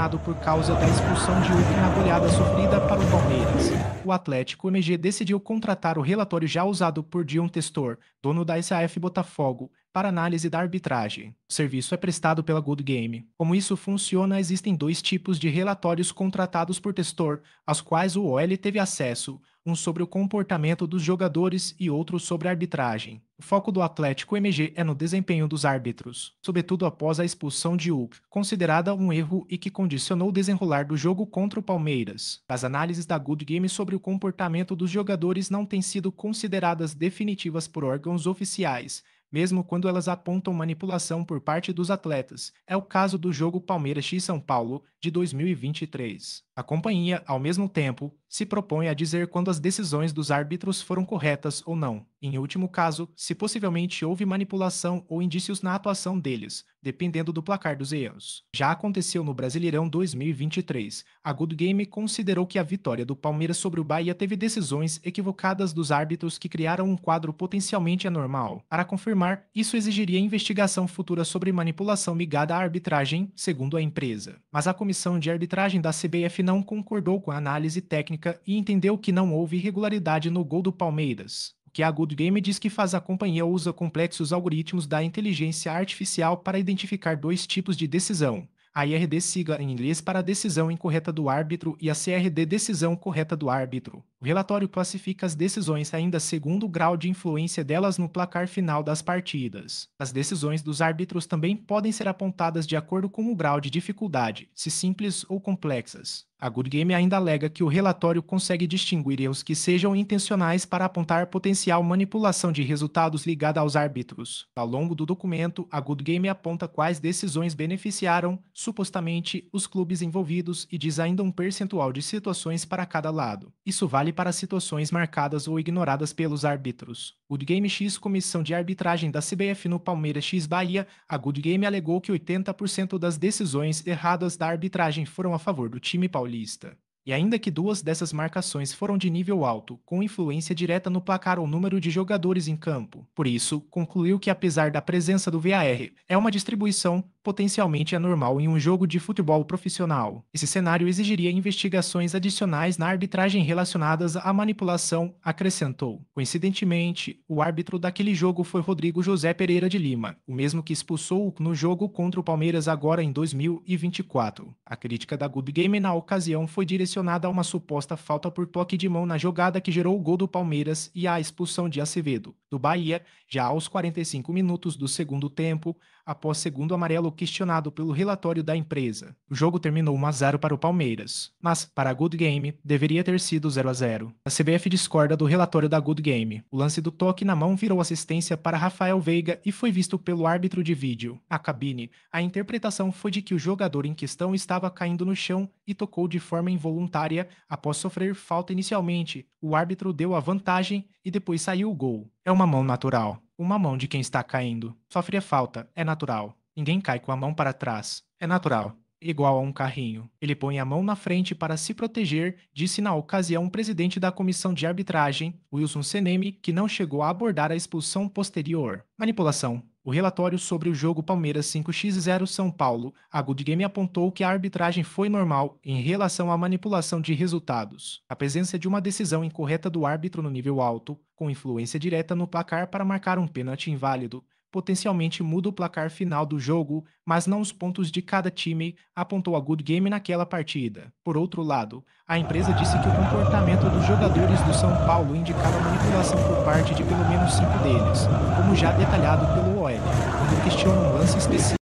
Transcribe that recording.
questionado por causa da expulsão de Hulk na goleada sofrida para o Palmeiras. O Atlético MG decidiu contratar o relatório já usado por Dion Testor, dono da SAF Botafogo, para análise da arbitragem. O serviço é prestado pela Good Game. Como isso funciona, existem dois tipos de relatórios contratados por Testor, aos quais o OL teve acesso, um sobre o comportamento dos jogadores e outro sobre a arbitragem. O foco do Atlético MG é no desempenho dos árbitros, sobretudo após a expulsão de Hulk, considerada um erro e que condicionou o desenrolar do jogo contra o Palmeiras. As análises da Good Game sobre o comportamento dos jogadores não têm sido consideradas definitivas por órgãos oficiais, mesmo quando elas apontam manipulação por parte dos atletas. É o caso do jogo Palmeiras x São Paulo de 2023. A companhia, ao mesmo tempo, se propõe a dizer quando as decisões dos árbitros foram corretas ou não. Em último caso, se possivelmente houve manipulação ou indícios na atuação deles, dependendo do placar dos erros. Já aconteceu no Brasileirão 2023. A Good Game considerou que a vitória do Palmeiras sobre o Bahia teve decisões equivocadas dos árbitros que criaram um quadro potencialmente anormal. Para confirmar, isso exigiria investigação futura sobre manipulação ligada à arbitragem, segundo a empresa. Mas a comissão de arbitragem da CBF não concordou com a análise técnica e entendeu que não houve irregularidade no gol do Palmeiras. O que a Good Game diz que faz a companhia usa complexos algoritmos da inteligência artificial para identificar dois tipos de decisão. A IRD, sigla em inglês para decisão incorreta do árbitro, e a CRD, decisão correta do árbitro. O relatório classifica as decisões ainda segundo o grau de influência delas no placar final das partidas. As decisões dos árbitros também podem ser apontadas de acordo com o grau de dificuldade, se simples ou complexas. A Good Game ainda alega que o relatório consegue distinguir erros que sejam intencionais para apontar potencial manipulação de resultados ligada aos árbitros. Ao longo do documento, a Good Game aponta quais decisões beneficiaram, supostamente, os clubes envolvidos e diz ainda um percentual de situações para cada lado. Isso vale para situações marcadas ou ignoradas pelos árbitros. Good Game X Comissão de Arbitragem da CBF no Palmeiras x Bahia, a Good Game alegou que 80% das decisões erradas da arbitragem foram a favor do time paulista. E ainda que duas dessas marcações foram de nível alto, com influência direta no placar ou número de jogadores em campo. Por isso, concluiu que apesar da presença do VAR, é uma distribuição potencialmente anormal em um jogo de futebol profissional. Esse cenário exigiria investigações adicionais na arbitragem relacionadas à manipulação, acrescentou. Coincidentemente, o árbitro daquele jogo foi Rodrigo José Pereira de Lima, o mesmo que expulsou no jogo contra o Palmeiras agora em 2024. A crítica da Good Game na ocasião foi direcionada a uma suposta falta por toque de mão na jogada que gerou o gol do Palmeiras e à expulsão de Acevedo, do Bahia, já aos 45 minutos do segundo tempo, após segundo amarelo questionado pelo relatório da empresa. O jogo terminou 1-0 para o Palmeiras, mas, para a Good Game, deveria ter sido 0-0. A CBF discorda do relatório da Good Game. O lance do toque na mão virou assistência para Rafael Veiga e foi visto pelo árbitro de vídeo. A cabine, a interpretação foi de que o jogador em questão estava caindo no chão e tocou de forma involuntária após sofrer falta inicialmente. O árbitro deu a vantagem e depois saiu o gol. É uma mão natural. Uma mão de quem está caindo. Sofre a falta. É natural. Ninguém cai com a mão para trás. É natural. Igual a um carrinho. Ele põe a mão na frente para se proteger, disse na ocasião o presidente da comissão de arbitragem, Wilson Seneme, que não chegou a abordar a expulsão posterior. Manipulação. O relatório sobre o jogo Palmeiras 5x0 São Paulo, a Good Game apontou que a arbitragem foi normal em relação à manipulação de resultados. A presença de uma decisão incorreta do árbitro no nível alto, com influência direta no placar para marcar um pênalti inválido, potencialmente muda o placar final do jogo, mas não os pontos de cada time, apontou a Good Game naquela partida. Por outro lado, a empresa disse que o comportamento dos jogadores do São Paulo indicava manipulação por parte de pelo menos 5 deles, como já detalhado pelo OL, quando questiona um lance específico.